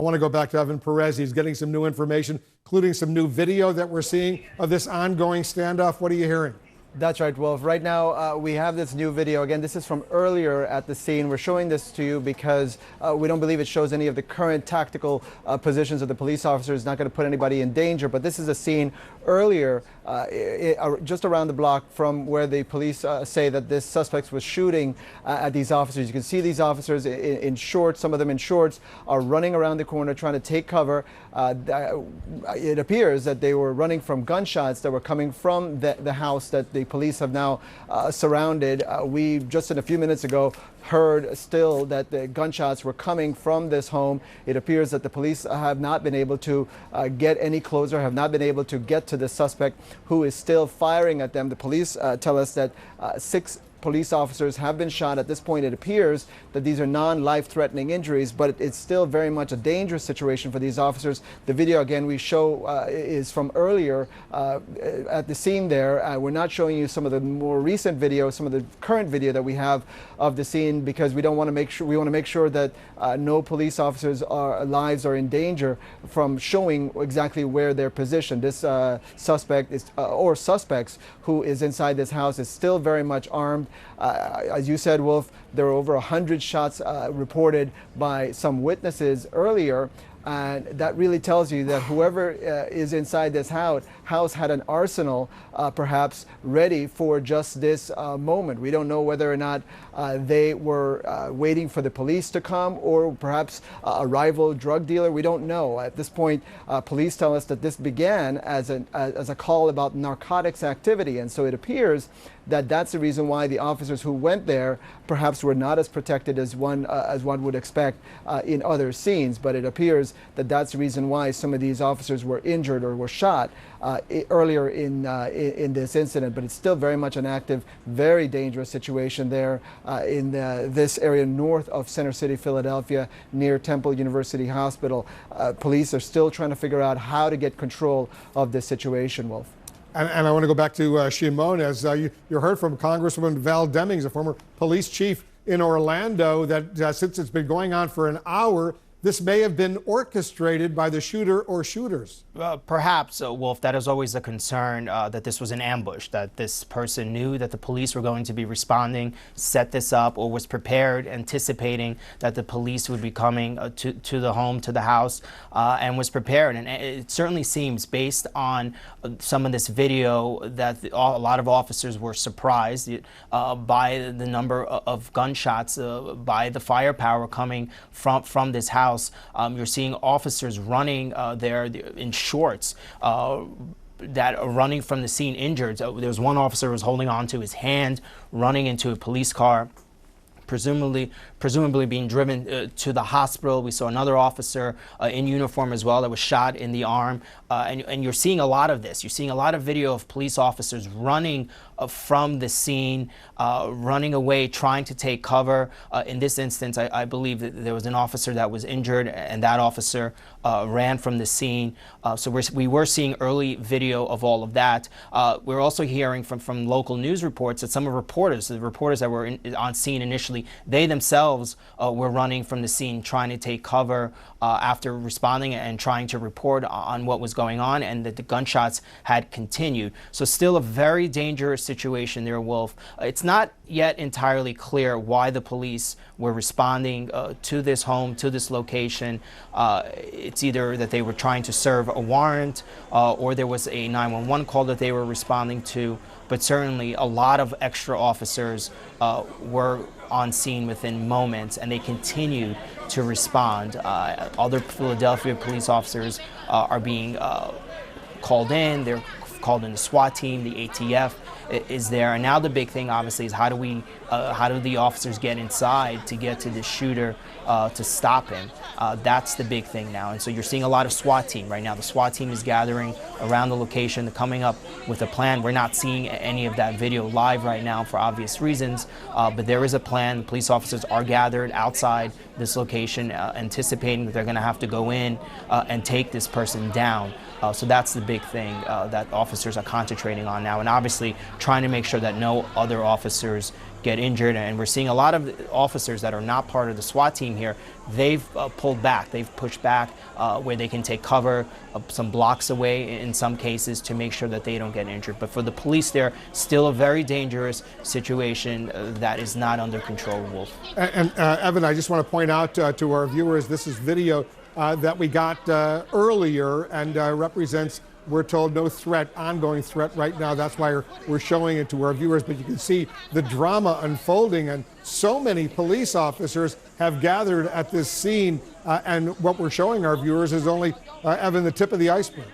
I want to go back to Evan Perez. He's getting some new information, including some new video that we're seeing of this ongoing standoff. What are you hearing? That's right, Wolf. Right now, we have this new video. Again, this is from earlier at the scene. We're showing this to you because we don't believe it shows any of the current tactical positions of the police officers. It's not going to put anybody in danger. But this is a scene earlier, just around the block from where the police say that this suspect was shooting at these officers. You can see these officers in shorts, some of them in shorts, are running around the corner trying to take cover. It appears that they were running from gunshots that were coming from the house that the police have now surrounded. We just a few minutes ago heard still that the gunshots were coming from this home. It appears that the police have not been able to get any closer, have not been able to get to the suspect who is still firing at them. The police tell us that 6 police officers have been shot. At this point, it appears that these are non-life-threatening injuries, but it's still very much a dangerous situation for these officers. The video, again, we show is from earlier at the scene there. We're not showing you some of the more recent video, some of the current video that we have of the scene, because we don't want to make sure, we want to make sure that no police officers' lives are in danger from showing exactly where they're positioned. This suspect is, or suspects who is inside this house is still very much armed. As you said, Wolf, there were over 100 shots reported by some witnesses earlier. And that really tells you that whoever is inside this house had an arsenal perhaps ready for just this moment. We don't know whether or not they were waiting for the police to come, or perhaps a rival drug dealer. We don't know. At this point, police tell us that this began as a call about narcotics activity. And so it appears that that's the reason why the officers who went there perhaps were not as protected as one would expect in other scenes. But it appears that that's the reason why some of these officers were injured or were shot earlier in this incident. But it's still very much an active, very dangerous situation there in this area north of Center City, Philadelphia, near Temple University Hospital. Police are still trying to figure out how to get control of this situation, Wolf. And I want to go back to Shimon, as you heard from Congresswoman Val Demings, a former police chief in Orlando, that since it's been going on for an hour, this may have been orchestrated by the shooter or shooters. Perhaps, Wolf, that is always a concern, that this was an ambush, that this person knew that the police were going to be responding, set this up, or was prepared, anticipating that the police would be coming to the home, to the house, and was prepared. And it certainly seems, based on some of this video, that a lot of officers were surprised by the number of gunshots, by the firepower coming from this house. You're seeing officers running there in shorts that are running from the scene injured. There was one officer who was holding on to his hand, running into a police car, presumably being driven to the hospital. We saw another officer in uniform as well that was shot in the arm. And you're seeing a lot of this. You're seeing a lot of video of police officers running from the scene, running away, trying to take cover. In this instance, I believe that there was an officer that was injured, and that officer ran from the scene. So we were seeing early video of all of that. We're also hearing from local news reports that some of the reporters that were on scene initially, they themselves were running from the scene, trying to take cover after responding and trying to report on what was going on, and that the gunshots had continued. So still a very dangerous situation there, Wolf. It's not yet entirely clear why the police were responding to this home, to this location. It's either that they were trying to serve a warrant, or there was a 911 call that they were responding to. But certainly a lot of extra officers were on scene within moments, and they continued to respond. Other Philadelphia police officers are being called in. They're called in the SWAT team. The ATF is there. And now the big thing, obviously, is how do the officers get inside to get to the shooter to stop him? That's the big thing now. And so you're seeing a lot of SWAT team right now. The SWAT team is gathering around the location. They're coming up with a plan. We're not seeing any of that video live right now for obvious reasons, but there is a plan. The police officers are gathered outside this location, anticipating that they're going to have to go in and take this person down. So that's the big thing that officers are concentrating on now, and obviously trying to make sure that no other officers get injured. And we're seeing a lot of officers that are not part of the SWAT team here. They've pulled back, they've pushed back where they can take cover some blocks away in some cases to make sure that they don't get injured. But for the police, they're still a very dangerous situation that is not under control, Wolf. And Evan, I just want to point out to our viewers, this is video that we got earlier and represents, we're told, no threat, ongoing threat right now. That's why we're showing it to our viewers. But you can see the drama unfolding, and so many police officers have gathered at this scene. And what we're showing our viewers is only, Evan, the tip of the iceberg.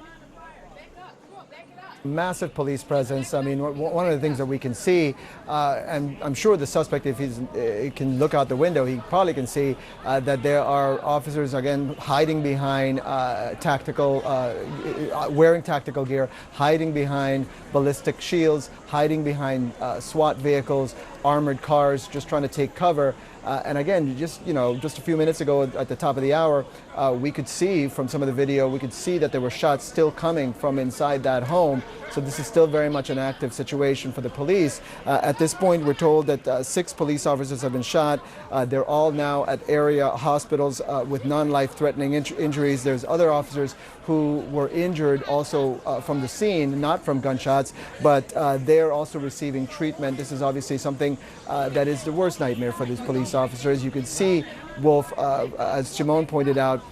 Massive police presence. I mean, one of the things that we can see, and I'm sure the suspect, if he can look out the window, he probably can see that there are officers, again, hiding behind wearing tactical gear, hiding behind ballistic shields, hiding behind SWAT vehicles, armored cars, just trying to take cover. And again, just a few minutes ago at the top of the hour, we could see from some of the video, we could see that there were shots still coming from inside that home. So this is still very much an active situation for the police. At this point, we're told that 6 police officers have been shot. They're all now at area hospitals with non-life-threatening injuries. There's other officers who were injured also from the scene, not from gunshots, but they're also receiving treatment. This is obviously something that is the worst nightmare for these police officers. You can see, Wolf, as Shimon pointed out,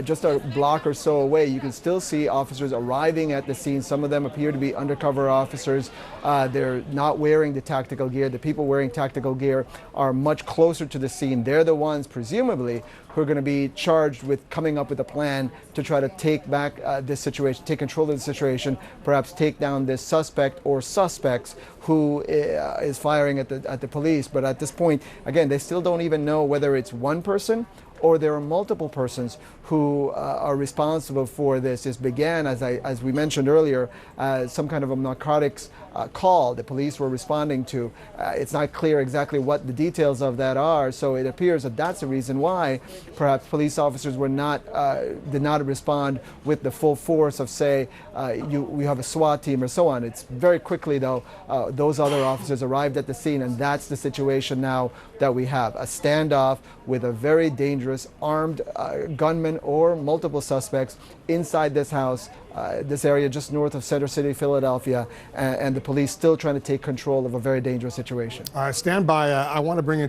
just a block or so away, you can still see officers arriving at the scene. Some of them appear to be undercover officers. They're not wearing the tactical gear. The people wearing tactical gear are much closer to the scene. They're the ones, presumably, who are going to be charged with coming up with a plan to try to take back this situation, take control of the situation, perhaps take down this suspect or suspects who is firing at the police. But at this point, again, they still don't even know whether it's one person or there are multiple persons who are responsible for this. This began, as we mentioned earlier, some kind of a narcotics call the police were responding to. It's not clear exactly what the details of that are, so it appears that that's the reason why perhaps police officers were did not respond with the full force of, say, we have a SWAT team or so on. It's very quickly, though, those other officers arrived at the scene, and that's the situation now that we have. A standoff with a very dangerous armed gunman or multiple suspects inside this house, this area just north of Center City, Philadelphia, and the police still trying to take control of a very dangerous situation. Stand by. I want to bring in